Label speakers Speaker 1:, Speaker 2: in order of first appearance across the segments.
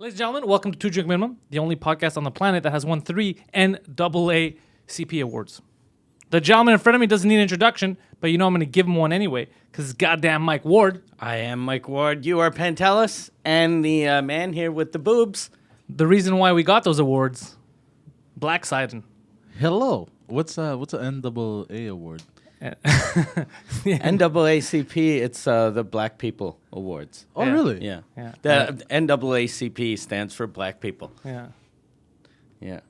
Speaker 1: Ladies and gentlemen, welcome to Two Drink Minimum, the only podcast on the planet that has won 3 NAACP awards. The gentleman in front of me doesn't need an introduction, but you know I'm going to give him one anyway, because it's goddamn Mike Ward.
Speaker 2: I am Mike Ward. You are Pantelis, and the man here with the boobs.
Speaker 1: The reason why we got those awards, Black Poseidon.
Speaker 3: Hello. What's an NAA award?
Speaker 2: NAACP, it's the Black People Awards.
Speaker 3: Oh,
Speaker 1: Yeah.
Speaker 3: really?
Speaker 2: Yeah.
Speaker 1: Yeah.
Speaker 2: The NAACP stands for Black People.
Speaker 1: Yeah.
Speaker 2: Yeah.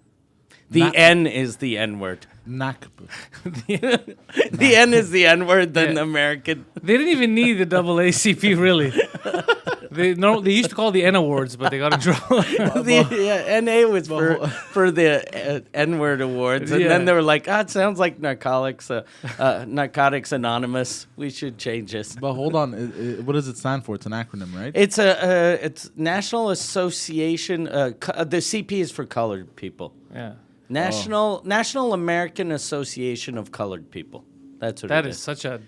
Speaker 2: The
Speaker 3: Not-
Speaker 2: N is the N-word.
Speaker 3: Nakba.
Speaker 2: The N is the N-word, then
Speaker 1: Yeah.
Speaker 2: the American.
Speaker 1: They didn't even need the AACP, really. They used to call the N awards, but they got in trouble.
Speaker 2: NA was for the N-word awards, and then they were like, it sounds like Narcotics Anonymous. We should change this.
Speaker 3: But hold on. What does it stand for? It's an acronym, right?
Speaker 2: It's National Association. The CP is for colored people.
Speaker 1: Yeah.
Speaker 2: National American Association of Colored People. That's what
Speaker 1: That
Speaker 2: it
Speaker 1: is such a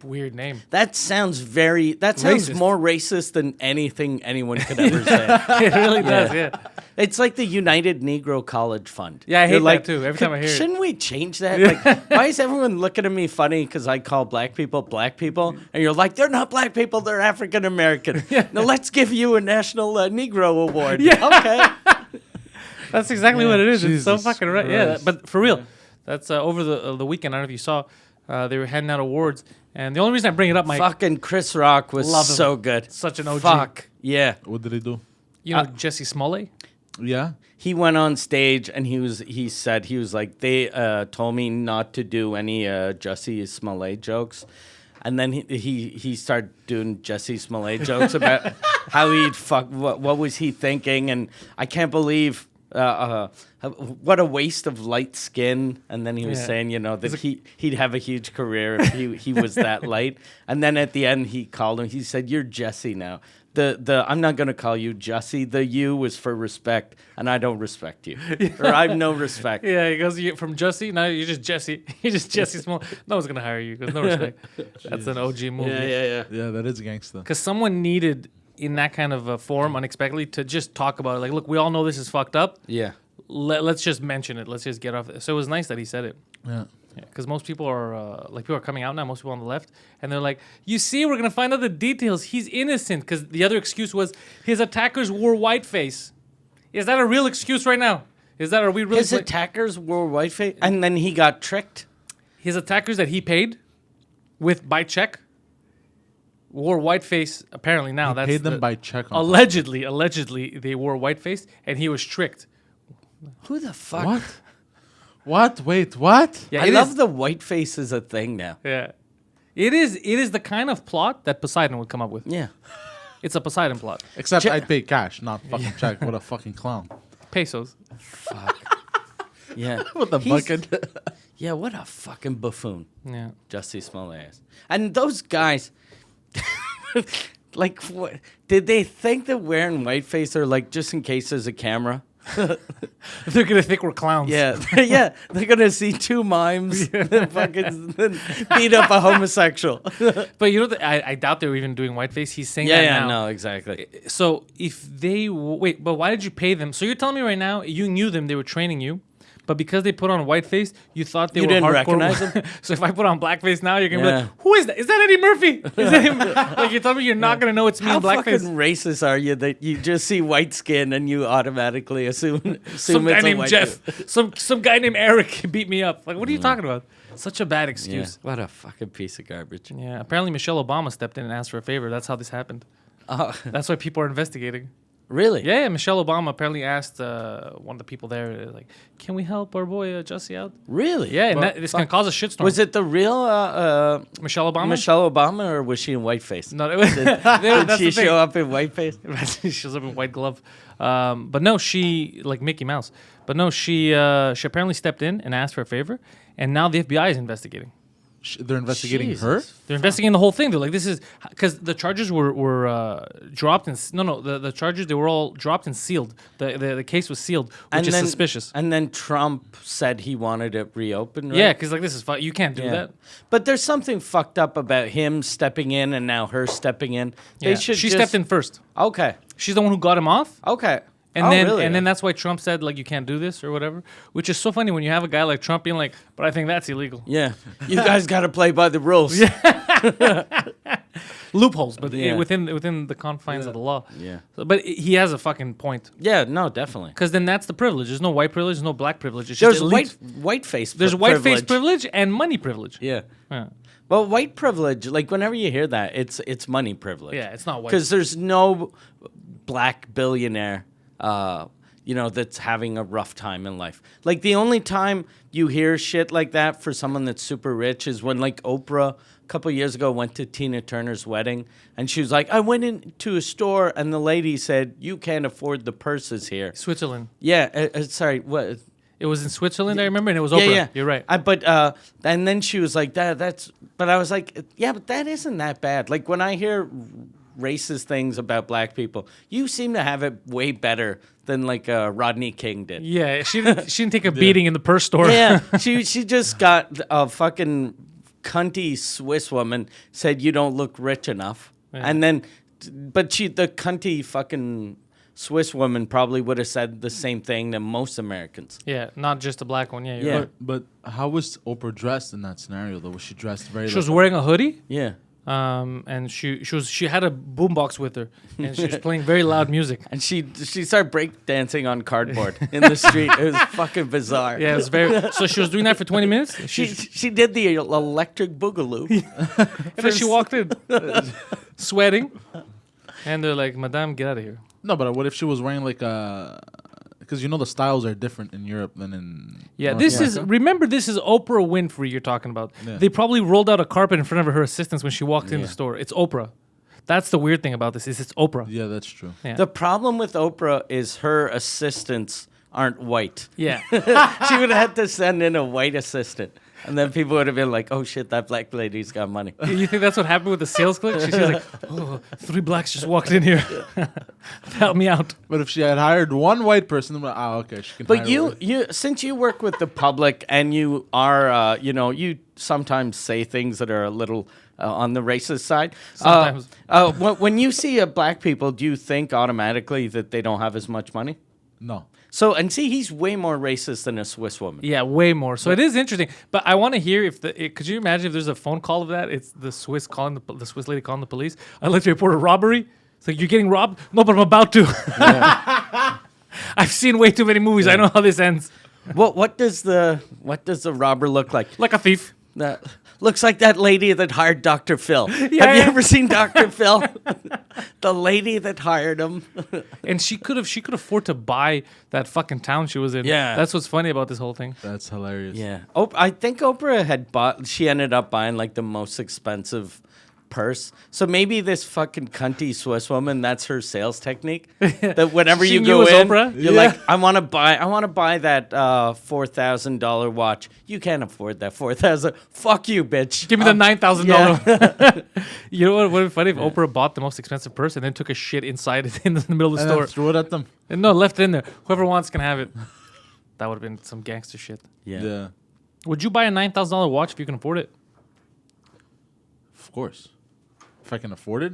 Speaker 1: weird name.
Speaker 2: That sounds
Speaker 1: Racist.
Speaker 2: more racist than anything anyone could ever say.
Speaker 1: It really does, yeah.
Speaker 2: It's like the United Negro College Fund.
Speaker 1: Yeah, I hate
Speaker 2: You're
Speaker 1: that too. Every time I hear it.
Speaker 2: Shouldn't we change that? Like, why is everyone looking at me funny because I call black people? And you're like, they're not black people, they're African American. Now let's give you a National Negro Award.
Speaker 1: Yeah.
Speaker 2: Okay.
Speaker 1: That's exactly what it is. It's so
Speaker 3: Jesus
Speaker 1: fucking right. Yeah,
Speaker 3: Christ.
Speaker 1: but for real, that's over the weekend. I don't know if you saw, they were handing out awards, and the only reason I bring it up, Mike,
Speaker 2: Fucking Chris Rock was
Speaker 1: Love him.
Speaker 2: so good.
Speaker 1: Such an OG.
Speaker 2: Fuck. Yeah.
Speaker 3: What did he do?
Speaker 1: you know Jussie Smollett.
Speaker 3: Yeah.
Speaker 2: He went on stage and he said like, they told me not to do any Jussie Smollett jokes. And then he started doing Jussie Smollett jokes about how he'd fuck, what was he thinking? And I can't believe what a waste of light skin. And then he was
Speaker 1: Yeah.
Speaker 2: saying, that he'd have a huge career if he was that light. And then at the end, he called him, he said, "You're Jesse now. I'm not going to call you Jussie. The U was for respect, and I don't respect you. Or I have no respect."
Speaker 1: Yeah, he goes from Jussie. Now you're just Jesse. You're just Jesse Smollett. No one's gonna hire you because no respect. That's an OG movie.
Speaker 2: Yeah.
Speaker 3: Yeah, that is gangsta.
Speaker 1: Because someone needed in that kind of a forum unexpectedly to just talk about it. Like, look, we all know this is fucked up.
Speaker 2: Yeah.
Speaker 1: Let's just mention it. Let's just get off. So it was nice that he said it.
Speaker 3: Yeah.
Speaker 1: Because most people are people are coming out now. Most people on the left, and they're like, "You see, we're gonna find out the details. He's innocent." Because the other excuse was his attackers wore whiteface. Is that a real excuse right now? Are we really?
Speaker 2: His attackers wore whiteface, and then he got tricked.
Speaker 1: His attackers that he paid by check wore whiteface. Apparently now
Speaker 3: He
Speaker 1: that's
Speaker 3: paid them by check. On
Speaker 1: allegedly they wore whiteface, and he was tricked.
Speaker 2: Who the fuck?
Speaker 3: What? What? Wait, what?
Speaker 1: Yeah,
Speaker 2: I
Speaker 1: it
Speaker 2: love
Speaker 1: is-
Speaker 2: the whiteface is a thing now.
Speaker 1: Yeah, it is. It is the kind of plot that Poseidon would come up with.
Speaker 2: Yeah.
Speaker 1: It's a Poseidon plot.
Speaker 3: Except I'd pay cash, not fucking check. What a fucking clown.
Speaker 1: Pesos.
Speaker 2: Fuck. Yeah.
Speaker 3: What the bucket?
Speaker 2: Yeah, what a fucking buffoon.
Speaker 1: Yeah.
Speaker 2: Jussie Smollett is. And those guys, like, what? Did they think that wearing whiteface are like just in case there's a camera?
Speaker 1: They're gonna think we're clowns.
Speaker 2: Yeah, yeah. They're gonna see two mimes and fucking beat up a homosexual.
Speaker 1: But you know, I doubt they were even doing whiteface. He's saying
Speaker 2: Yeah,
Speaker 1: that
Speaker 2: yeah,
Speaker 1: now.
Speaker 2: no, exactly.
Speaker 1: So if they wait, but why did you pay them? So you're telling me right now you knew them, they were training you, but because they put on whiteface, you thought they
Speaker 2: You
Speaker 1: were
Speaker 2: didn't
Speaker 1: hardcore.
Speaker 2: recognize them?
Speaker 1: So if I put on blackface now, you're gonna be
Speaker 2: Yeah.
Speaker 1: like, "Who is that? Is that Eddie Murphy? Is that him?" Like you're telling me you're not gonna know it's me
Speaker 2: How
Speaker 1: in blackface.
Speaker 2: fucking racist are you that you just see white skin and you automatically assume
Speaker 1: Some guy
Speaker 2: it's a
Speaker 1: named
Speaker 2: white
Speaker 1: Jeff,
Speaker 2: dude?
Speaker 1: some guy named Eric beat me up. Like, what are you talking about? Such a bad
Speaker 2: Yeah.
Speaker 1: excuse.
Speaker 2: What a fucking piece of garbage.
Speaker 1: Yeah. Apparently Michelle Obama stepped in and asked for a favor. That's how this happened.
Speaker 2: Oh,
Speaker 1: That's why people are investigating.
Speaker 2: really?
Speaker 1: Yeah, Michelle Obama apparently asked one of the people there, like, "Can we help our boy Jussie out?"
Speaker 2: Really?
Speaker 1: Yeah, and
Speaker 3: But
Speaker 1: it's gonna cause a shitstorm.
Speaker 2: Was it the real
Speaker 1: Michelle Obama?
Speaker 2: Michelle Obama, or was she in whiteface?
Speaker 1: No, it was,
Speaker 2: Did
Speaker 1: that's
Speaker 2: she
Speaker 1: the thing.
Speaker 2: show up in whiteface?
Speaker 1: She shows up in white glove. But no, she like Mickey Mouse. But no, she apparently stepped in and asked for a favor, and now the FBI is investigating.
Speaker 3: They're investigating her?
Speaker 2: Jesus.
Speaker 1: They're investigating the whole thing. They're like, this is because the charges were dropped and the charges, they were all dropped and sealed. The case was sealed, which is suspicious.
Speaker 2: And then Trump said he wanted it reopened, right?
Speaker 1: Yeah, because like this is you can't do
Speaker 2: Yeah.
Speaker 1: that.
Speaker 2: But there's something fucked up about him stepping in and now her stepping in. They
Speaker 1: Yeah.
Speaker 2: should
Speaker 1: She
Speaker 2: just-
Speaker 1: stepped in first.
Speaker 2: Okay.
Speaker 1: She's the one who got him off.
Speaker 2: Okay.
Speaker 1: And
Speaker 2: Oh,
Speaker 1: then
Speaker 2: really?
Speaker 1: and then that's why Trump said like you can't do this or whatever, which is so funny when you have a guy like Trump being like, but I think that's illegal.
Speaker 2: Yeah, you guys got to play by the rules.
Speaker 1: Loopholes, but
Speaker 2: Yeah.
Speaker 1: within the confines of the law.
Speaker 2: Yeah.
Speaker 1: So, but he has a fucking point.
Speaker 2: Yeah, no, definitely.
Speaker 1: Because then that's the privilege. There's no white privilege, there's no black privilege. It's
Speaker 2: There's
Speaker 1: just elite.
Speaker 2: white face.
Speaker 1: There's white face privilege and money privilege.
Speaker 2: Yeah.
Speaker 1: Yeah.
Speaker 2: Well, white privilege, like whenever you hear that, it's money privilege.
Speaker 1: Yeah, it's not white.
Speaker 2: Because there's no black billionaire, that's having a rough time in life. Like the only time you hear shit like that for someone that's super rich is when like Oprah a couple of years ago went to Tina Turner's wedding and she was like, I went into a store and the lady said, you can't afford the purses here.
Speaker 1: Switzerland.
Speaker 2: Yeah, sorry, what?
Speaker 1: It was in Switzerland, I remember, and it was Oprah.
Speaker 2: Yeah.
Speaker 1: You're right.
Speaker 2: And then she was like, that's, but I was like, yeah, but that isn't that bad. Like when I hear racist things about black people, you seem to have it way better than like Rodney King did.
Speaker 1: Yeah, she didn't take a beating in the purse store.
Speaker 2: Yeah, she just got a fucking cunty Swiss woman said you don't look rich enough, and then, but the cunty fucking Swiss woman probably would have said the same thing to most Americans.
Speaker 1: Yeah, not just a black one. Yeah, you're
Speaker 2: Yeah.
Speaker 1: right.
Speaker 3: But how was Oprah dressed in that scenario though? Was she dressed very?
Speaker 1: She was wearing a hoodie.
Speaker 2: Yeah.
Speaker 1: And she had a boombox with her, and she was playing very loud music.
Speaker 2: And she started break dancing on cardboard in the street. It was fucking bizarre.
Speaker 1: Yeah, it was very. So she was doing that for 20 minutes.
Speaker 2: She did the electric boogaloo.
Speaker 1: And then she walked in, sweating, and they're like, "Madame, get out of here."
Speaker 3: No, but what if she was wearing like a? Because the styles are different in Europe than in.
Speaker 1: Yeah,
Speaker 3: North
Speaker 1: this
Speaker 3: America.
Speaker 1: remember, this is Oprah Winfrey you're talking about.
Speaker 3: Yeah.
Speaker 1: They probably rolled out a carpet in front of her assistants when she walked in the store. It's Oprah. That's the weird thing about this is it's Oprah.
Speaker 3: Yeah, that's true.
Speaker 1: Yeah.
Speaker 2: The problem with Oprah is her assistants aren't white.
Speaker 1: Yeah.
Speaker 2: She would have had to send in a white assistant. And then people would have been like, oh shit, that black lady's got money.
Speaker 1: You think that's what happened with the sales clerk? She's like, oh, 3 blacks just walked in here. Help me out.
Speaker 3: But if she had hired one white person, okay, she can.
Speaker 2: But
Speaker 3: hire
Speaker 2: you since you work with the public and you are, you sometimes say things that are a little on the racist side.
Speaker 1: Sometimes.
Speaker 2: When you see black people, do you think automatically that they don't have as much money?
Speaker 3: No.
Speaker 2: So, and see, he's way more racist than a Swiss woman.
Speaker 1: Yeah, way more. So it is interesting. But I want to hear could you imagine if there's a phone call of that? It's the Swiss calling the Swiss lady calling the police. I'd like to report a robbery. It's like, you're getting robbed? No, but I'm about to.
Speaker 2: Yeah.
Speaker 1: I've seen way too many movies. I know how this ends.
Speaker 2: What does the robber look like?
Speaker 1: Like a thief.
Speaker 2: Looks like that lady that hired Dr. Phil. Have you ever seen Dr. Phil? The lady that hired him.
Speaker 1: And she could afford to buy that fucking town she was in.
Speaker 2: Yeah.
Speaker 1: That's what's funny about this whole thing.
Speaker 3: That's hilarious.
Speaker 2: Yeah. I think Oprah she ended up buying like the most expensive purse. So maybe this fucking cunty Swiss woman, that's her sales technique. That whenever
Speaker 1: She
Speaker 2: you
Speaker 1: knew
Speaker 2: go
Speaker 1: it was
Speaker 2: in,
Speaker 1: Oprah?
Speaker 2: you're like, I want to buy that $4,000 watch. You can't afford that $4,000. Fuck you, bitch.
Speaker 1: Give me the $9,000.
Speaker 2: Yeah.
Speaker 1: You know what would be funny if Oprah bought the most expensive purse and then took a shit inside it in the middle of the
Speaker 3: And
Speaker 1: store?
Speaker 3: then threw it at them.
Speaker 1: And no, left it in there. Whoever wants can have it. That would have been some gangster shit.
Speaker 3: Yeah.
Speaker 1: Would you buy a $9,000 watch if you can afford it?
Speaker 3: Of course. If I can afford it,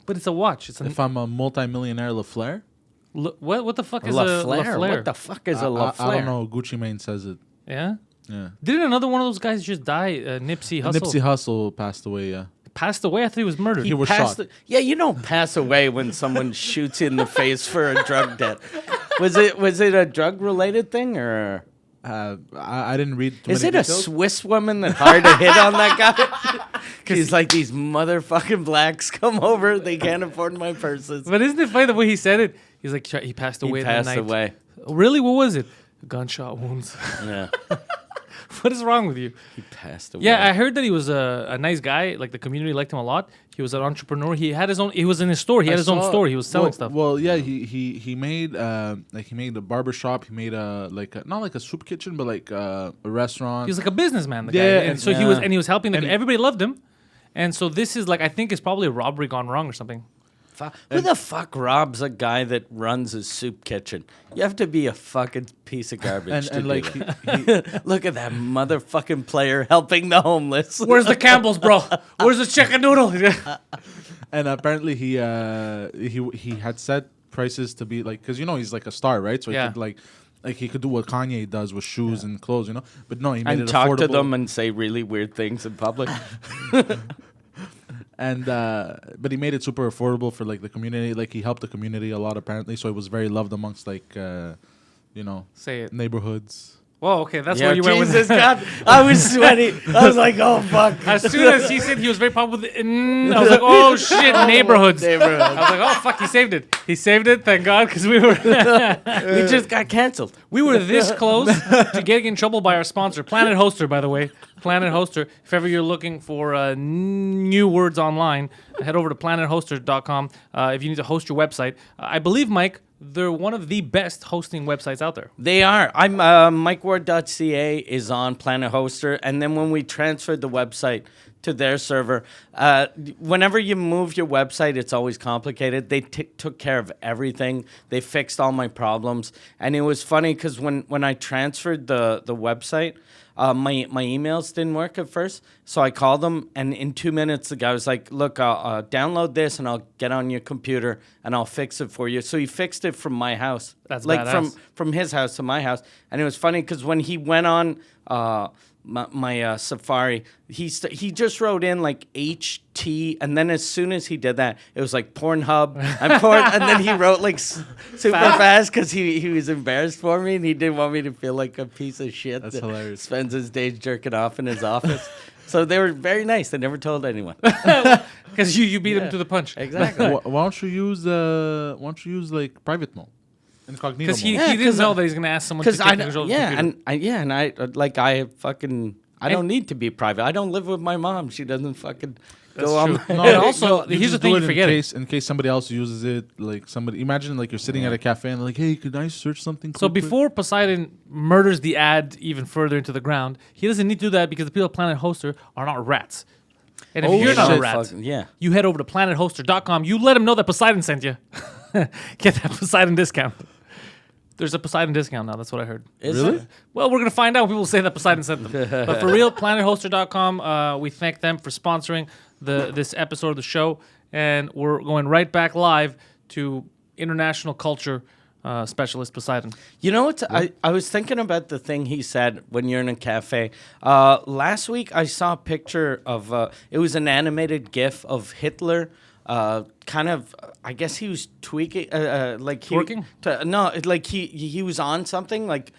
Speaker 1: But it's a watch.
Speaker 3: if I'm a multi-millionaire LaFleur,
Speaker 1: What the fuck is
Speaker 2: La
Speaker 1: a
Speaker 2: Flare?
Speaker 1: LaFleur?
Speaker 2: What the fuck is a La
Speaker 3: I
Speaker 2: Flare?
Speaker 3: don't know. Gucci Mane says it.
Speaker 1: Yeah?
Speaker 3: Yeah.
Speaker 1: Didn't another one of those guys just die? Nipsey Hussle.
Speaker 3: Nipsey Hussle passed away. Yeah.
Speaker 1: Passed away? I thought he was murdered.
Speaker 3: He was
Speaker 2: Passed
Speaker 3: shot.
Speaker 2: Yeah, you don't pass away when someone shoots you in the face for a drug debt. Was it a drug related thing or?
Speaker 3: I didn't read. Too
Speaker 2: Is
Speaker 3: many
Speaker 2: it a
Speaker 3: details.
Speaker 2: Swiss woman that hired a hit on that guy? He's like, these motherfucking blacks come over. They can't afford my purses.
Speaker 1: But isn't it funny the way he said it? He's like, he passed away
Speaker 2: He
Speaker 1: in the
Speaker 2: passed
Speaker 1: night.
Speaker 2: away.
Speaker 1: Really? What was it? Gunshot wounds.
Speaker 2: Yeah,
Speaker 1: What is wrong with you?
Speaker 2: he passed away.
Speaker 1: Yeah, I heard that he was a nice guy. Like the community liked him a lot. He was an entrepreneur. He had his own. He was in his store. He had his own store. He was selling stuff.
Speaker 3: Well, yeah, he made he made a barber shop. He made not like a soup kitchen, but like a restaurant.
Speaker 1: He was like a businessman. The
Speaker 3: Yeah,
Speaker 1: guy. And so
Speaker 3: and-
Speaker 1: he was helping.
Speaker 3: and-
Speaker 1: Everybody loved him. And so this is like, I think it's probably a robbery gone wrong or something.
Speaker 2: Who the fuck robs a guy that runs a soup kitchen? You have to be a fucking piece of garbage. to
Speaker 3: and
Speaker 2: do
Speaker 3: like
Speaker 2: that. Look at that motherfucking player helping the homeless.
Speaker 1: Where's the Campbell's, bro? Where's the chicken noodle?
Speaker 3: and apparently he had said prices to be like, because he's like a star, right? So
Speaker 1: Yeah.
Speaker 3: he could like he could do what Kanye does with shoes and clothes, But no, he made
Speaker 2: And
Speaker 3: it
Speaker 2: talk
Speaker 3: affordable.
Speaker 2: to them and say really weird things in public.
Speaker 3: And but he made it super affordable for like the community. Like he helped the community a lot apparently, so it was very loved amongst like
Speaker 1: Say it.
Speaker 3: neighborhoods.
Speaker 1: Whoa, okay, that's
Speaker 2: Yeah,
Speaker 1: where you went with
Speaker 2: Jesus,
Speaker 1: it.
Speaker 2: God, I was sweaty. I was like, oh, fuck.
Speaker 1: As soon as he said he was very popular with I was like, oh shit, neighborhoods.
Speaker 2: Neighborhoods.
Speaker 1: I was like, oh fuck, he saved it. He saved it, thank God, because we were
Speaker 2: We just got canceled.
Speaker 1: we were this close to getting in trouble by our sponsor, Planet Hoster, by the way. Planet Hoster. If ever you're looking for new words online, head over to planethoster.com. If you need to host your website, I believe, Mike, they're one of the best hosting websites out there.
Speaker 2: They are. I'm MikeWard.ca is on Planet Hoster, and then when we transferred the website to their server, whenever you move your website, it's always complicated. They took care of everything. They fixed all my problems, and it was funny because when I transferred the website, my emails didn't work at first, so I called them, and in 2 minutes, the guy was like, look, I'll download this, and I'll get on your computer, and I'll fix it for you. So he fixed it from my house.
Speaker 1: That's
Speaker 2: like
Speaker 1: badass.
Speaker 2: from his house to my house. And it was funny because when he went on my Safari, he just wrote in like HT, and then as soon as he did that, it was like Pornhub and then he wrote like super fast because he was embarrassed for me, and he didn't want me to feel like a piece of shit.
Speaker 3: That's
Speaker 2: that
Speaker 3: hilarious.
Speaker 2: Spends his days jerking off in his office. So they were very nice. They never told anyone.
Speaker 1: Because you beat him to the punch.
Speaker 2: Exactly.
Speaker 3: Why don't you use like private mode, incognito
Speaker 1: Because he
Speaker 3: mode?
Speaker 1: didn't know that he's going to ask someone to
Speaker 2: Because
Speaker 1: take control of the computer.
Speaker 2: and I don't need to be private. I don't live with my mom. She doesn't fucking go on.
Speaker 1: true.
Speaker 2: My-
Speaker 1: And also,
Speaker 3: You
Speaker 1: here's the
Speaker 3: just
Speaker 1: thing
Speaker 3: do
Speaker 1: you're
Speaker 3: it
Speaker 1: forgetting.
Speaker 3: in case somebody else uses it. Like somebody, imagine like you're sitting at a cafe and like, hey, could I search something?
Speaker 1: So
Speaker 3: quick?
Speaker 1: before Poseidon murders the ad even further into the ground, he doesn't need to do that because the people at Planet Hoster are not rats. And if
Speaker 3: Oh,
Speaker 1: you're not a
Speaker 3: shit.
Speaker 1: rat,
Speaker 2: Yeah.
Speaker 1: you head over to planethoster.com. You let them know that Poseidon sent you. Get that Poseidon discount. There's a Poseidon discount now. That's what I heard.
Speaker 2: Is
Speaker 3: Really?
Speaker 2: it?
Speaker 1: Well, we're going to find out. People say that Poseidon sent them. But for real, planethoster.com, we thank them for sponsoring this episode of the show. And we're going right back live to international culture specialist Poseidon.
Speaker 2: You know what? I was thinking about the thing he said when you're in a cafe. Last week, I saw a picture of, it was an animated GIF of Hitler. Kind of, I guess he was tweaking, like
Speaker 1: Twerking?
Speaker 2: Like he was on something, like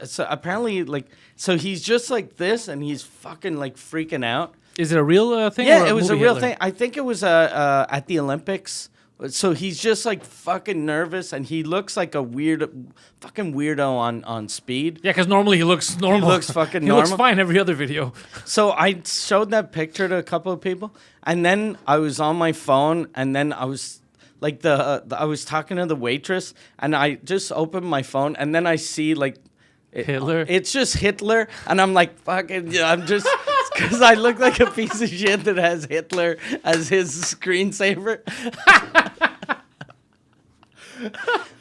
Speaker 2: so apparently, like so he's just like this, and he's fucking like freaking out.
Speaker 1: Is it a real thing?
Speaker 2: Yeah,
Speaker 1: or
Speaker 2: it was a
Speaker 1: movie
Speaker 2: real
Speaker 1: Hitler?
Speaker 2: thing. I think it was at the Olympics. So he's just like fucking nervous, and he looks like a fucking weirdo on speed.
Speaker 1: Yeah, because normally he looks normal.
Speaker 2: looks fucking
Speaker 1: He looks
Speaker 2: normal.
Speaker 1: fine every other video.
Speaker 2: So I showed that picture to a couple of people, and then I was on my phone, and then I was like I was talking to the waitress, and I just opened my phone, and then I see like
Speaker 1: Hitler?
Speaker 2: It's just Hitler, and I'm like fucking. Yeah, I'm just because I look like a piece of shit that has Hitler as his screensaver.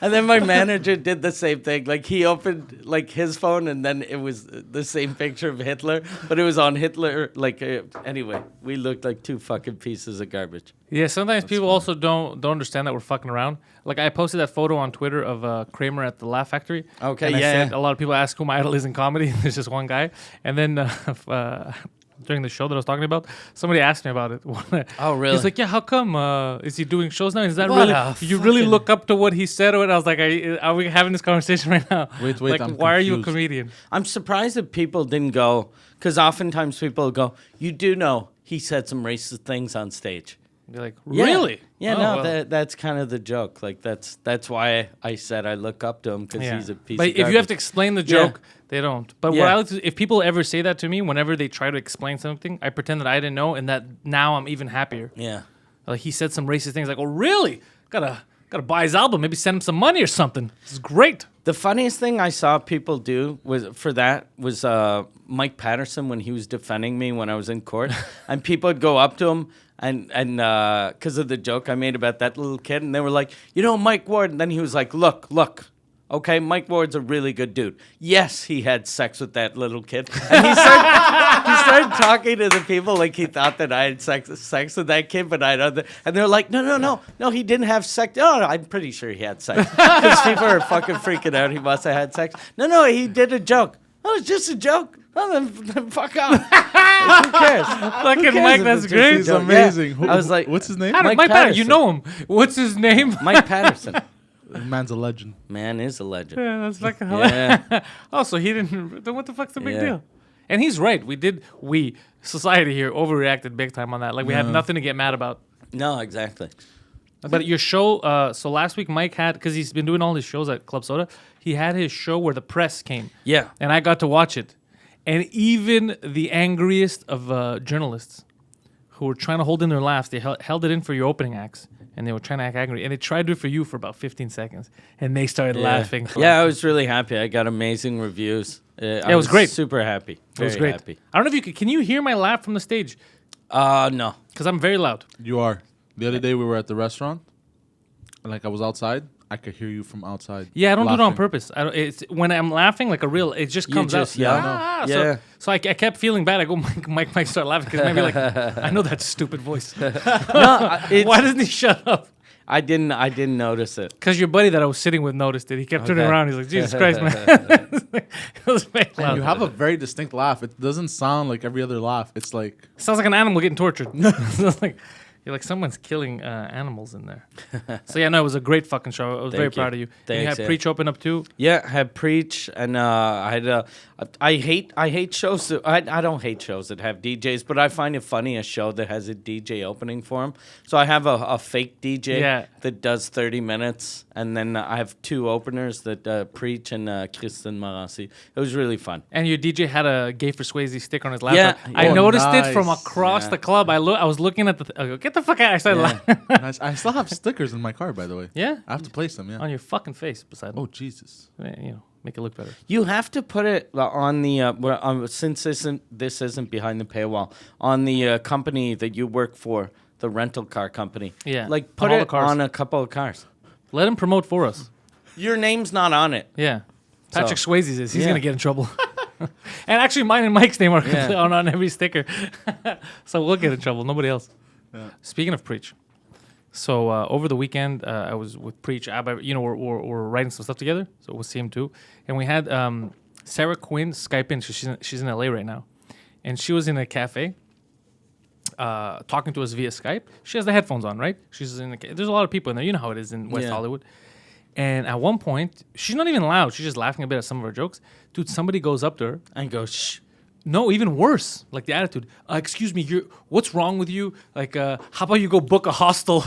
Speaker 2: And then my manager did the same thing. Like he opened like his phone, and then it was the same picture of Hitler, but it was on Hitler. Like anyway, we looked like two fucking pieces of garbage.
Speaker 1: Yeah, sometimes people also don't understand that we're fucking around. Like I posted that photo on Twitter of Kramer at the Laugh Factory.
Speaker 2: Okay,
Speaker 1: and I
Speaker 2: yeah,
Speaker 1: said
Speaker 2: yeah.
Speaker 1: a lot of people ask who my idol is in comedy. There's just one guy. And then during the show that I was talking about, somebody asked me about it.
Speaker 2: Oh, really?
Speaker 1: He's like, yeah, how come? Is he doing shows now? Is that
Speaker 2: What
Speaker 1: really?
Speaker 2: a
Speaker 1: You really
Speaker 2: fucking-
Speaker 1: look up to what he said? Or what? I was like, are we having this conversation right now?
Speaker 3: Wait,
Speaker 1: Like,
Speaker 3: I'm
Speaker 1: why are you a
Speaker 3: confused.
Speaker 1: comedian?
Speaker 2: I'm surprised that people didn't go, because oftentimes people go, you do know he said some racist things on stage.
Speaker 1: Be like,
Speaker 2: Yeah.
Speaker 1: really?
Speaker 2: Yeah,
Speaker 1: Oh,
Speaker 2: no,
Speaker 1: well.
Speaker 2: that's kind of the joke. Like that's why I said I look up to him, because
Speaker 1: Yeah.
Speaker 2: he's a piece
Speaker 1: But
Speaker 2: of
Speaker 1: if you have
Speaker 2: garbage.
Speaker 1: to explain the
Speaker 2: Yeah.
Speaker 1: joke, they don't. But what
Speaker 2: Yeah.
Speaker 1: I like to, if people ever say that to me, whenever they try to explain something, I pretend that I didn't know, and that now I'm even happier.
Speaker 2: Yeah.
Speaker 1: Like he said some racist things. Like, oh really? Gotta buy his album. Maybe send him some money or something. This is great.
Speaker 2: The funniest thing I saw people do was Mike Patterson when he was defending me when I was in court, and people would go up to him and because of the joke I made about that little kid, and they were like, Mike Ward, and then he was like, look, Okay, Mike Ward's a really good dude. Yes, he had sex with that little kid. And he started talking to the people like he thought that I had sex with that kid, but I don't. And they're like, no, he didn't have sex. Oh, I'm pretty sure he had sex. Because people are fucking freaking out. He must have had sex. No, he did a joke. Oh, it's just a joke. Oh, then fuck off. Who cares?
Speaker 1: Fucking Mike, that's great.
Speaker 3: He's amazing.
Speaker 2: Yeah. I was like,
Speaker 3: what's his name?
Speaker 1: Mike Patterson. You know him. What's his name?
Speaker 2: Mike Patterson.
Speaker 3: Man's a legend.
Speaker 2: Man is a legend.
Speaker 1: Yeah, that's fucking hilarious.
Speaker 2: Yeah.
Speaker 1: Oh, so he didn't. Then what the fuck's the big
Speaker 2: Yeah.
Speaker 1: deal? And he's right. We society here overreacted big time on that. Like we had nothing to get mad about.
Speaker 2: No, exactly.
Speaker 1: But your show, so last week Mike had, because he's been doing all his shows at Club Soda, he had his show where the press came.
Speaker 2: Yeah.
Speaker 1: And I got to watch it. And even the angriest of journalists who were trying to hold in their laughs, they held it in for your opening acts. And they were trying to act angry. And they tried to do it for you for about 15 seconds. And they started laughing.
Speaker 2: Yeah, I was really happy. I got amazing reviews.
Speaker 1: it was great.
Speaker 2: Super happy.
Speaker 1: It was
Speaker 2: Very
Speaker 1: great.
Speaker 2: happy.
Speaker 1: I don't know if can you hear my laugh from the stage?
Speaker 2: No.
Speaker 1: Because I'm very loud.
Speaker 3: You are. The other day we were at the restaurant, and like I was outside. I could hear you from outside.
Speaker 1: Yeah, I don't do it on
Speaker 3: laughing.
Speaker 1: purpose. It's when I'm laughing like a real. It just comes out.
Speaker 2: Yeah.
Speaker 1: Ah,
Speaker 2: Yeah.
Speaker 1: So I kept feeling bad. I go, Mike, start laughing because maybe like I know that stupid voice.
Speaker 2: No,
Speaker 1: Why doesn't he shut up?
Speaker 2: I didn't notice it.
Speaker 1: Because your buddy that I was sitting with noticed it. He kept turning
Speaker 2: Okay.
Speaker 1: around. He's like, Jesus Christ, man. It was very loud.
Speaker 3: You have a very distinct laugh. It doesn't sound like every other laugh. It's like
Speaker 1: Sounds like an animal getting tortured. It's like, you're like someone's killing animals in there. So yeah, no, it was a great fucking show. I was very
Speaker 2: Thank you.
Speaker 1: proud of you. And you
Speaker 2: Thanks,
Speaker 1: had
Speaker 2: yeah.
Speaker 1: Preach open up too.
Speaker 2: Yeah, I had Preach, and I had I hate shows. I don't hate shows that have DJs, but I find it funny a show that has a DJ opening for him. So I have a fake DJ that does 30 minutes, and then I have two openers that Preach and Kristen Marassi. It was really fun.
Speaker 1: And your DJ had a Gay for Swayze sticker on his laptop.
Speaker 2: Yeah.
Speaker 1: I
Speaker 3: Oh,
Speaker 1: noticed it
Speaker 3: nice.
Speaker 1: from across
Speaker 2: Yeah.
Speaker 1: the club. I was looking at I go, get the fuck out. I started laughing.
Speaker 3: I still have stickers in my car, by the way.
Speaker 1: Yeah?
Speaker 3: I have to place them. Yeah.
Speaker 1: On your fucking face, Poseidon.
Speaker 3: Oh Jesus.
Speaker 1: Make it look better.
Speaker 2: You have to put it on the since this isn't behind the paywall, on the company that you work for, the rental car company.
Speaker 1: Yeah,
Speaker 2: like
Speaker 1: on
Speaker 2: put
Speaker 1: all the
Speaker 2: it
Speaker 1: cars.
Speaker 2: on a couple of cars.
Speaker 1: Let him promote for us.
Speaker 2: Your name's not on it.
Speaker 1: Yeah. Patrick
Speaker 2: So,
Speaker 1: Swayze's is. He's
Speaker 2: yeah.
Speaker 1: going to get in trouble. And actually, mine and Mike's name are
Speaker 2: Yeah.
Speaker 1: on every sticker. So we'll get in trouble. Nobody else.
Speaker 3: Yeah.
Speaker 1: Speaking of Preach. So over the weekend, I was with Preach. Abba, we're writing some stuff together. So we'll see him too. And we had Sarah Quinn Skype in. She's in LA right now. And she was in a cafe talking to us via Skype. She has the headphones on, right? She's in. There's a lot of people in there. You know how it is in West
Speaker 2: Yeah.
Speaker 1: Hollywood. And at one point, she's not even loud. She's just laughing a bit at some of our jokes. Dude, somebody goes up to her.
Speaker 2: And go shh.
Speaker 1: No, even worse. Like the attitude. Excuse me, what's wrong with you? Like, how about you go book a hostel?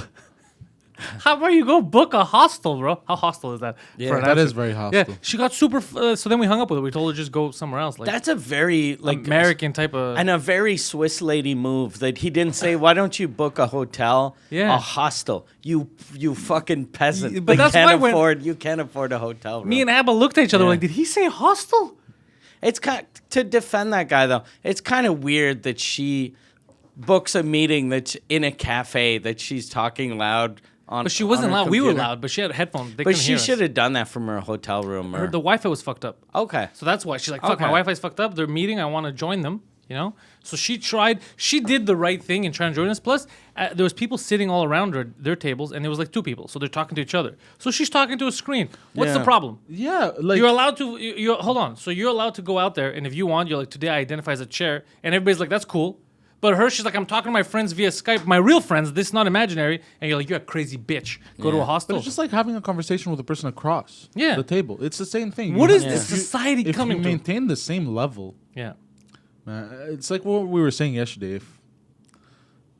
Speaker 1: How about you go book a hostel, bro? How hostile is that?
Speaker 2: Yeah,
Speaker 1: for an
Speaker 3: That
Speaker 1: answer?
Speaker 3: is very hostile.
Speaker 1: Yeah, she got super. So then we hung up with her. We told her just go somewhere else. Like
Speaker 2: That's a very like
Speaker 1: American type of.
Speaker 2: and a very Swiss lady move that he didn't say. Why don't you book a hotel?
Speaker 1: Yeah.
Speaker 2: A hostel. You fucking peasant.
Speaker 1: But that's why when-
Speaker 2: you can't afford a hotel room.
Speaker 1: Me and Abba looked at each other
Speaker 2: Yeah.
Speaker 1: like, did he say hostel?
Speaker 2: It's kind to defend that guy though. It's kind of weird that she books a meeting that's in a cafe that she's talking loud on.
Speaker 1: But she wasn't
Speaker 2: on her
Speaker 1: loud. We were
Speaker 2: computer.
Speaker 1: loud, but she had headphones. They
Speaker 2: But
Speaker 1: couldn't
Speaker 2: she
Speaker 1: hear us.
Speaker 2: should have done that from her hotel room. Or,
Speaker 1: The Wi-Fi was fucked up.
Speaker 2: okay.
Speaker 1: So that's why she's like, fuck, my
Speaker 2: Okay.
Speaker 1: Wi-Fi's fucked up. They're meeting. I want to join them, you know? So she did the right thing in trying to join us. Plus, there was people sitting all around their tables, and there was like two people. So they're talking to each other. So she's talking to a screen. What's the
Speaker 2: Yeah.
Speaker 1: problem?
Speaker 3: Yeah, like
Speaker 1: You're allowed to, hold on. So you're allowed to go out there, and if you want, you're like, today I identify as a chair. And everybody's like, that's cool. But her, she's like, I'm talking to my friends via Skype, my real friends. This is not imaginary. And you're like, you're a crazy bitch. Go to a
Speaker 3: But
Speaker 1: hostel.
Speaker 3: it's just like having a conversation with a person across
Speaker 1: Yeah.
Speaker 3: the table. It's the same thing.
Speaker 1: What
Speaker 3: You
Speaker 1: is
Speaker 3: have-
Speaker 1: this
Speaker 3: if you-
Speaker 1: society
Speaker 3: if
Speaker 1: coming
Speaker 3: you
Speaker 1: to?
Speaker 3: maintain the same level,
Speaker 1: Yeah.
Speaker 3: man, it's like what we were saying yesterday. If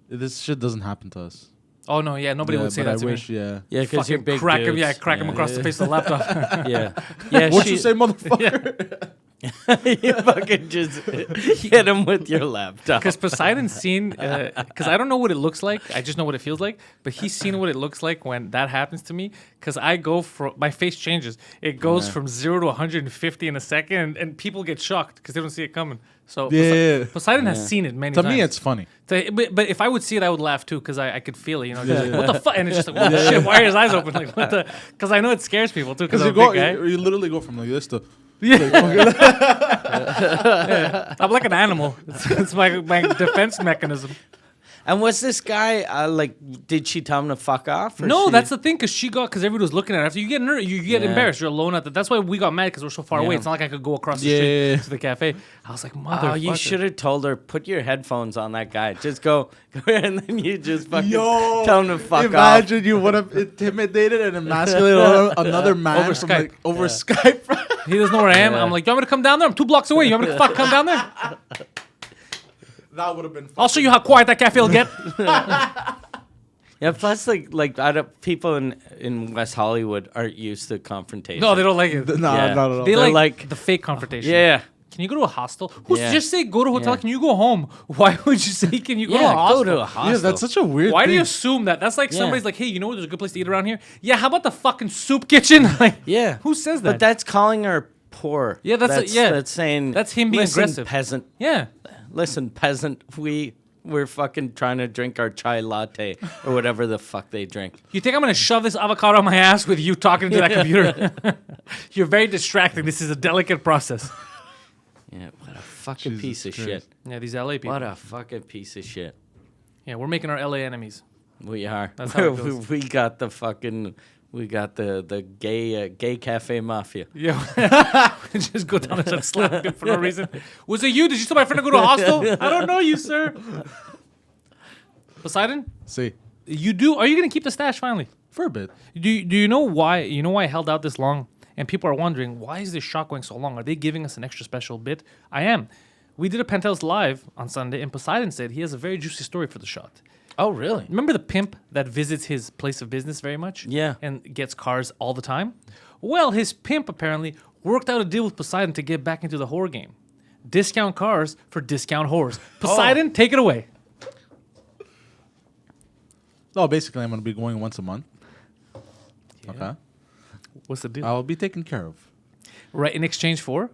Speaker 3: this shit doesn't happen to us,
Speaker 1: Oh, no, yeah. Nobody would say
Speaker 3: but
Speaker 1: that
Speaker 3: I
Speaker 1: to
Speaker 3: wish,
Speaker 1: me.
Speaker 3: yeah.
Speaker 2: Yeah, because you're
Speaker 1: Fucking
Speaker 2: big
Speaker 1: crack him,
Speaker 2: dudes.
Speaker 1: yeah, crack him across the face of the laptop.
Speaker 2: Yeah. Yeah.
Speaker 3: What you say, motherfucker?
Speaker 2: You fucking just hit him with your laptop.
Speaker 1: Because Poseidon's seen, because I don't know what it looks like. I just know what it feels like. But he's seen what it looks like when that happens to me. Because I go from, my face changes. It goes from 0 to 150 in a second. And people get shocked because they don't see it coming. So Poseidon has seen it many
Speaker 3: To
Speaker 1: times.
Speaker 3: me, it's funny.
Speaker 1: But if I would see it, I would laugh too because I could feel it. You know, just like, what the fuck? And it's just like, what the shit? Why are his eyes open? Like, what the? Because I know it scares people too. Because
Speaker 3: Because
Speaker 1: I'm a big guy.
Speaker 3: you literally go from like this to.
Speaker 1: I'm like an animal. It's my defense mechanism.
Speaker 2: And was this guy like? Did she tell him to fuck off? Or
Speaker 1: No, that's the thing. Because everybody was looking at her. After you get you get embarrassed. You're alone at that. That's why we got mad because we're so far away. It's not like I could go across the street to the cafe. I was like, mother.
Speaker 2: Oh, you should have told her, put your headphones on that guy. Just go and then you just fucking tell him to fuck off.
Speaker 3: Imagine you would have intimidated and emasculated another man
Speaker 1: Over
Speaker 3: from,
Speaker 1: Skype.
Speaker 3: like, over Skype.
Speaker 1: He doesn't know where I am. I'm like, you want me to come down there? I'm 2 blocks away. You want me to fuck come down there?
Speaker 3: That would have been fun.
Speaker 1: I'll show you how quiet that cafe will get.
Speaker 2: Yeah, plus like people in West Hollywood aren't used to confrontation.
Speaker 1: No, they don't like it.
Speaker 3: No,
Speaker 2: Yeah.
Speaker 3: not at all.
Speaker 1: They
Speaker 2: They're
Speaker 1: like,
Speaker 2: like-
Speaker 1: the fake confrontation.
Speaker 2: Yeah.
Speaker 1: Can you go to a hostel? Who's
Speaker 2: Yeah.
Speaker 1: just say go to a hotel?
Speaker 2: Yeah.
Speaker 1: Can you go home? Why would you say can you go to a
Speaker 2: Yeah,
Speaker 1: hostel?
Speaker 2: go to a hostel.
Speaker 3: Yeah, that's such a weird
Speaker 1: Why do
Speaker 3: thing.
Speaker 1: you assume that? That's like
Speaker 2: Yeah.
Speaker 1: somebody's like, hey, you know where there's a good place to eat around here? Yeah, how about the fucking soup kitchen? Like,
Speaker 2: Yeah.
Speaker 1: who says that?
Speaker 2: But that's calling her poor.
Speaker 1: Yeah, that's saying
Speaker 2: that's
Speaker 1: him being
Speaker 2: listen,
Speaker 1: aggressive.
Speaker 2: peasant.
Speaker 1: Yeah.
Speaker 2: Listen, peasant. We're fucking trying to drink our chai latte or whatever the fuck they drink.
Speaker 1: You think I'm gonna shove this avocado on my ass with you talking to that computer? You're very distracting. This is a delicate process.
Speaker 2: Yeah, what a fucking
Speaker 3: Jesus
Speaker 2: piece of
Speaker 3: Christ.
Speaker 2: shit.
Speaker 1: Yeah, these LA people.
Speaker 2: What a fucking piece of shit.
Speaker 1: Yeah, we're making our LA enemies.
Speaker 2: We are.
Speaker 1: That's how it goes.
Speaker 2: We got the fucking. We got the gay cafe mafia.
Speaker 1: Yeah. Just go down and start slapping him for no reason. Was it you? Did you tell my friend to go to a hostel? I don't know you, sir. Poseidon?
Speaker 3: See,
Speaker 1: Are you gonna keep the stash finally?
Speaker 3: for a bit.
Speaker 1: Do you know why? You know why I held out this long? And people are wondering, why is this shot going so long? Are they giving us an extra special bit? I am. We did a Pantelis live on Sunday, and Poseidon said he has a very juicy story for the shot.
Speaker 2: Oh, really?
Speaker 1: Remember the pimp that visits his place of business very much?
Speaker 2: Yeah.
Speaker 1: And gets cars all the time? Well, his pimp apparently worked out a deal with Poseidon to get back into the whore game. Discount cars for discount whores. Poseidon, take it away.
Speaker 3: No, basically, I'm going to be going once a month. Okay.
Speaker 1: What's the deal?
Speaker 3: I'll be taken care of.
Speaker 1: Right, in exchange for?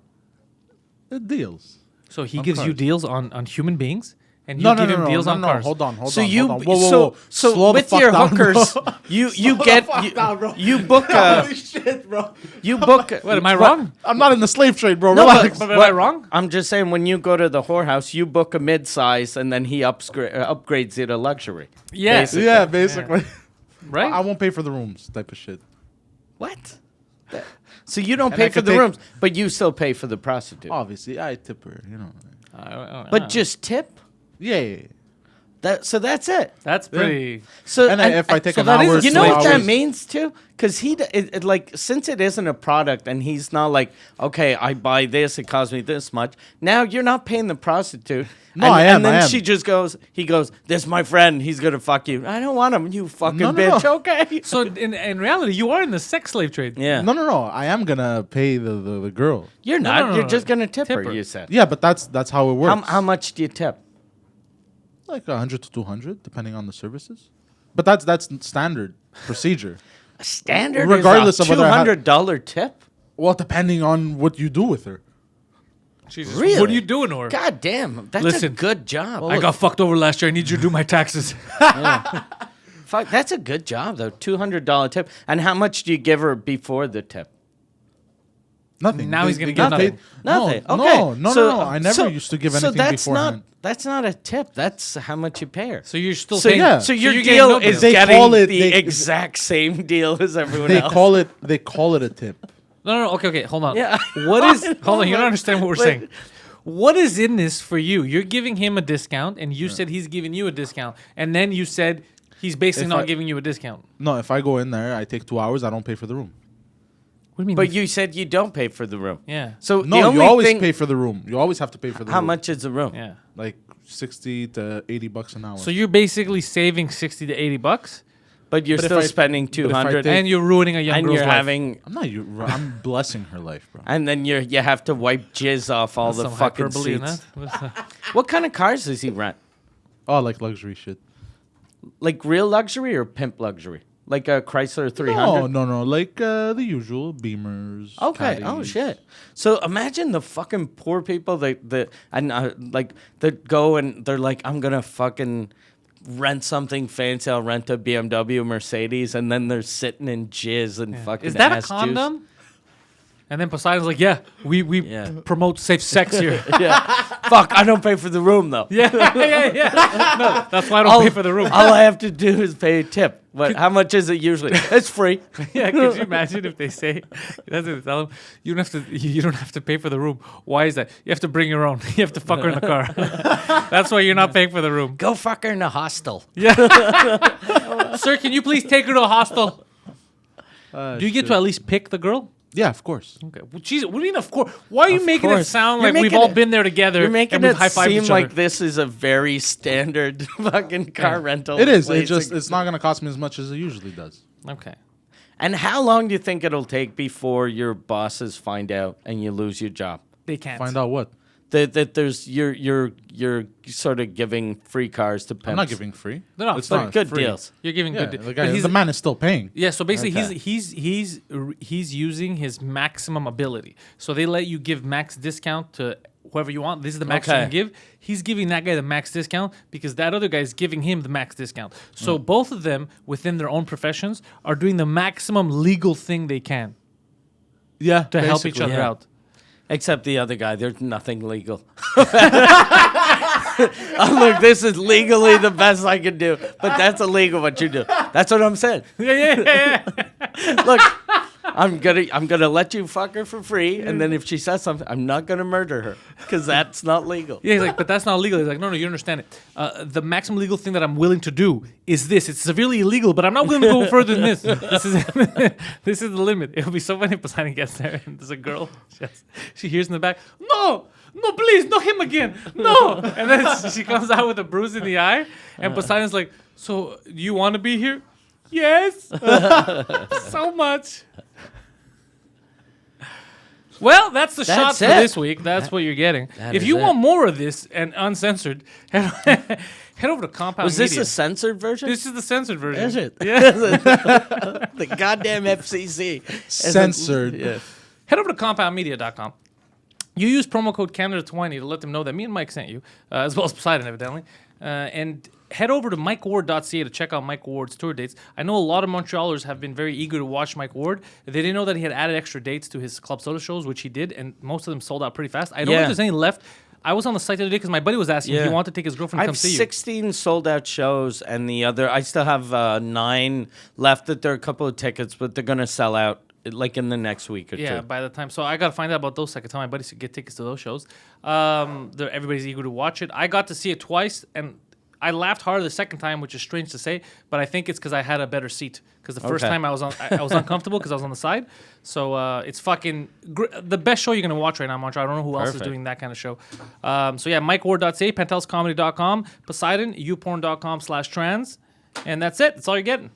Speaker 3: The deals.
Speaker 1: So he
Speaker 3: On
Speaker 1: gives you
Speaker 3: cars.
Speaker 1: deals on human beings? And you
Speaker 3: No,
Speaker 1: give him deals on cars?
Speaker 3: Hold on.
Speaker 2: So
Speaker 3: hold
Speaker 2: you
Speaker 3: on. Whoa, whoa,
Speaker 2: so
Speaker 3: whoa.
Speaker 2: so
Speaker 3: Slow the
Speaker 2: with
Speaker 3: fuck
Speaker 2: your
Speaker 3: down, bro.
Speaker 2: hookers, you get you book a
Speaker 3: Holy shit, bro.
Speaker 2: you book.
Speaker 1: What, am I wrong?
Speaker 3: I'm not in the slave trade, bro.
Speaker 2: No,
Speaker 3: Relax.
Speaker 1: But am I wrong?
Speaker 2: I'm just saying, when you go to the whorehouse, you book a mid-size, and then he upgrades you to luxury.
Speaker 1: Yeah.
Speaker 2: Basically.
Speaker 3: Yeah, basically.
Speaker 1: Right?
Speaker 3: I won't pay for the rooms type of shit.
Speaker 2: What? So you don't
Speaker 3: And
Speaker 2: pay
Speaker 3: I
Speaker 2: for
Speaker 3: could
Speaker 2: the
Speaker 3: take-
Speaker 2: rooms, but you still pay for the prostitute.
Speaker 3: Obviously, I tip her, you know.
Speaker 2: But just tip.
Speaker 3: Yeah.
Speaker 2: So that's it.
Speaker 1: That's pretty...
Speaker 2: So
Speaker 3: And if I take
Speaker 1: so
Speaker 3: an
Speaker 1: that is
Speaker 3: hour,
Speaker 1: a
Speaker 2: you know
Speaker 3: slave
Speaker 2: what that
Speaker 3: hours-
Speaker 2: means too? Because like, since it isn't a product and he's not like, okay, I buy this, it costs me this much. Now you're not paying the prostitute.
Speaker 3: No,
Speaker 2: and,
Speaker 3: I am,
Speaker 2: And then
Speaker 3: I am.
Speaker 2: he goes, this is my friend. He's gonna fuck you. I don't want him. You fucking
Speaker 3: No, no,
Speaker 2: bitch.
Speaker 3: no.
Speaker 2: Okay.
Speaker 1: So in reality, you are in the sex slave trade.
Speaker 2: Yeah.
Speaker 3: No. I am gonna pay the girl.
Speaker 2: You're
Speaker 1: No,
Speaker 2: not.
Speaker 1: no, no,
Speaker 2: You're
Speaker 1: no.
Speaker 2: just gonna tip
Speaker 1: Tip
Speaker 2: her.
Speaker 1: her.
Speaker 2: You said.
Speaker 3: Yeah, but that's how it works.
Speaker 2: How much do you tip?
Speaker 3: Like 100 to 200, depending on the services. But that's standard procedure.
Speaker 2: Standard
Speaker 3: Regardless
Speaker 2: is
Speaker 3: of whether I have-
Speaker 2: $200 tip.
Speaker 3: Well, depending on what you do with her.
Speaker 1: Jesus,
Speaker 2: Really?
Speaker 1: what are you doing to her?
Speaker 2: God damn, that's a
Speaker 1: Listen,
Speaker 2: good job.
Speaker 1: I got fucked over last year. I need you to do my taxes.
Speaker 2: Fuck, that's a good job though. $200 tip. And how much do you give her before the tip?
Speaker 3: Nothing.
Speaker 1: Now he's gonna
Speaker 3: get
Speaker 1: give nothing.
Speaker 3: paid-
Speaker 2: Nothing.
Speaker 3: No,
Speaker 2: Okay.
Speaker 3: no. I never used to give anything
Speaker 2: that's
Speaker 3: beforehand.
Speaker 2: That's not a tip. That's how much you pay her.
Speaker 1: So you're still
Speaker 2: So,
Speaker 1: paying...
Speaker 3: yeah.
Speaker 2: so your
Speaker 1: you're getting
Speaker 2: deal
Speaker 1: no
Speaker 2: is
Speaker 1: bill.
Speaker 3: They
Speaker 2: getting
Speaker 3: call it-
Speaker 2: the
Speaker 3: they-
Speaker 2: exact same deal as everyone
Speaker 3: They
Speaker 2: else.
Speaker 3: call it a tip.
Speaker 1: No. Okay. Hold on.
Speaker 2: Yeah.
Speaker 1: What is... Hold on. You don't understand what we're
Speaker 2: Wait.
Speaker 1: saying. What is in this for you? You're giving him a discount, and you said he's giving you a discount, and then you said he's basically
Speaker 3: If
Speaker 1: not
Speaker 3: I-
Speaker 1: giving you a discount.
Speaker 3: No, if I go in there, I take 2 hours. I don't pay for the room.
Speaker 1: What do you mean?
Speaker 2: But you said you don't pay for the room.
Speaker 1: Yeah.
Speaker 2: So the
Speaker 3: No,
Speaker 2: only
Speaker 3: you always
Speaker 2: thing,
Speaker 3: pay for the room. You always have to pay for the
Speaker 2: how
Speaker 3: room.
Speaker 2: much is the room?
Speaker 1: Yeah.
Speaker 3: Like $60 to $80 an hour.
Speaker 1: So you're basically saving $60 to $80,
Speaker 2: But you're
Speaker 3: But if
Speaker 2: still
Speaker 3: I-
Speaker 2: spending
Speaker 3: but if I
Speaker 2: 200,
Speaker 3: date-
Speaker 1: And you're ruining a young
Speaker 2: and
Speaker 1: girl's
Speaker 2: you're
Speaker 1: life.
Speaker 2: having,
Speaker 3: I'm blessing her life, bro.
Speaker 2: and then you have to wipe jizz off all the
Speaker 1: Some
Speaker 2: fucking
Speaker 1: hyperbole in
Speaker 2: seats.
Speaker 1: that.
Speaker 2: What kind of cars does he rent?
Speaker 3: Oh, like luxury shit.
Speaker 2: Like real luxury or pimp luxury? Like a Chrysler 300?
Speaker 3: No. Like the usual Beamers.
Speaker 2: Okay. Oh
Speaker 3: Caddies.
Speaker 2: shit. So imagine the fucking poor people that go and they're like, I'm gonna fucking rent something fancy. I'll rent a BMW, Mercedes, and then they're sitting in jizz and fucking.
Speaker 1: Is that a
Speaker 2: ass
Speaker 1: condom? And then Poseidon's like, yeah, we
Speaker 2: Yeah.
Speaker 1: promote safe sex here.
Speaker 2: Juice. Yeah. Fuck. I don't pay for the room though.
Speaker 1: yeah. No, that's why I don't pay for the room.
Speaker 2: All I have to do is pay a tip. But how much is it usually? It's free.
Speaker 1: Yeah, could you imagine if they say, that's what they tell them, you don't have to pay for the room. Why is that? You have to bring your own. You have to fuck her in the car. That's why you're not paying for the room.
Speaker 2: Go fuck her in a hostel.
Speaker 1: Yeah. Sir, can you please take her to a hostel? Do you get to at least pick the girl?
Speaker 3: Yeah, of course.
Speaker 1: Okay. Well, Jesus, what do you mean, of course? Why are you
Speaker 2: Of
Speaker 1: making it
Speaker 2: course.
Speaker 1: sound
Speaker 2: You're
Speaker 1: like we've
Speaker 2: making
Speaker 1: all
Speaker 2: it-
Speaker 1: been there together
Speaker 2: You're making
Speaker 1: and we've
Speaker 2: it
Speaker 1: high-fived
Speaker 2: seem
Speaker 1: each
Speaker 2: like
Speaker 1: other?
Speaker 2: this is a very standard fucking car rental.
Speaker 3: It is.
Speaker 2: place.
Speaker 3: It's not gonna cost me as much as it usually does.
Speaker 1: Okay.
Speaker 2: And how long do you think it'll take before your bosses find out and you lose your job?
Speaker 1: They can't.
Speaker 3: Find out what.
Speaker 2: That there's you're sort of giving free cars to pimps.
Speaker 3: I'm not giving free.
Speaker 1: No,
Speaker 3: it's
Speaker 1: but
Speaker 3: not
Speaker 2: good
Speaker 3: free.
Speaker 2: deals.
Speaker 1: You're giving
Speaker 3: Yeah,
Speaker 1: good.
Speaker 3: the,
Speaker 1: but
Speaker 3: guy,
Speaker 1: he's-
Speaker 3: the man is still paying.
Speaker 1: Yeah, so basically
Speaker 2: Okay.
Speaker 1: he's using his maximum ability. So they let you give max discount to whoever you want. This is the max you
Speaker 2: Okay.
Speaker 1: can give. He's giving that guy the max discount because that other guy is giving him the max discount. So both of them within their own professions are doing the maximum legal thing they can
Speaker 3: Yeah,
Speaker 1: to help each
Speaker 3: basically.
Speaker 1: other
Speaker 2: yeah.
Speaker 1: out.
Speaker 2: Except the other guy, there's nothing legal. Oh, look, this is legally the best I can do, but that's illegal what you do. That's what I'm saying.
Speaker 1: Yeah.
Speaker 2: Look, I'm gonna let you fuck her for free, and then if she says something, I'm not gonna murder her because that's not legal.
Speaker 1: Yeah, he's like, but that's not legal. He's like, no, you don't understand it. The maximum legal thing that I'm willing to do is this. It's severely illegal, but I'm not willing to go further than this. This is the limit. It'll be so funny if Poseidon gets there and there's a girl. She hears in the back, no, please, not him again. No. And then she comes out with a bruise in the eye. And Poseidon's like, so do you want to be here? Yes. So much. Well, that's the shots for
Speaker 2: it.
Speaker 1: this week. That's what you're getting.
Speaker 2: That
Speaker 1: If
Speaker 2: is
Speaker 1: you
Speaker 2: it.
Speaker 1: want more of this and uncensored, head over to Compound
Speaker 2: Was this
Speaker 1: Media.
Speaker 2: a censored version?
Speaker 1: This is the censored version.
Speaker 2: Is it?
Speaker 1: Yeah.
Speaker 2: The goddamn FCC.
Speaker 3: Censored.
Speaker 2: Yeah.
Speaker 1: Head over to compoundmedia.com. You use promo code Canada20 to let them know that me and Mike sent you, as well as Poseidon, evidently. And head over to MikeWard.ca to check out Mike Ward's tour dates. I know a lot of Montrealers have been very eager to watch Mike Ward. They didn't know that he had added extra dates to his Club Soda shows, which he did, and most of them sold out pretty fast. I don't know
Speaker 2: Yeah.
Speaker 1: if there's any left. I was on the site the other day because my buddy was asking if
Speaker 2: Yeah.
Speaker 1: he wanted to take his girlfriend
Speaker 2: I
Speaker 1: to
Speaker 2: have
Speaker 1: come see you.
Speaker 2: 16 sold out shows, and I still have 9 left. That there are a couple of tickets, but they're gonna sell out like in the next week or
Speaker 1: Yeah,
Speaker 2: two.
Speaker 1: by the time. So I got to find out about those so I can tell my buddies to get tickets to those shows. Everybody's eager to watch it. I got to see it twice, and I laughed harder the second time, which is strange to say, but I think it's because I had a better seat. Because the first
Speaker 2: Okay.
Speaker 1: time I was uncomfortable because I was on the side. So it's fucking the best show you're gonna watch right now, Montreal. I don't know who else is
Speaker 2: Perfect.
Speaker 1: doing that kind of show. So yeah, MikeWard.ca, PantelisComedy.com, Poseidon, YouPorn.com/trans, and that's it. That's all you're getting.